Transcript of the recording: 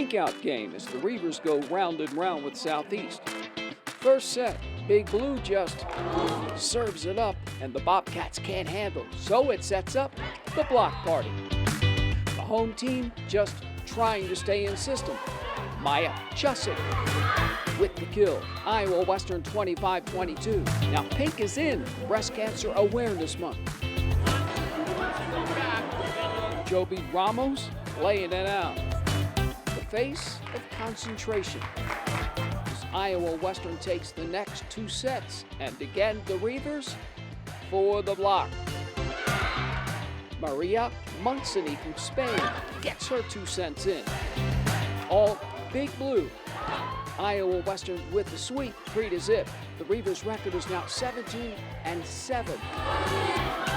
breakout game as the Reivers go round and round with Southeast. First set, Big Blue just serves it up, and the Bobcats can't handle, so it sets up the block party. The home team just trying to stay in system. Maya Chusik with the kill. Iowa Western 25-22. Now pink is in Breast Cancer Awareness Month. Joby Ramos laying it out. The face of concentration. As Iowa Western takes the next two sets, and again the Reivers for the block. Maria Montseny from Spain gets her 2 cents in. All Big Blue. Iowa Western with the sweep, 3-0. The Reivers record is now 17-7.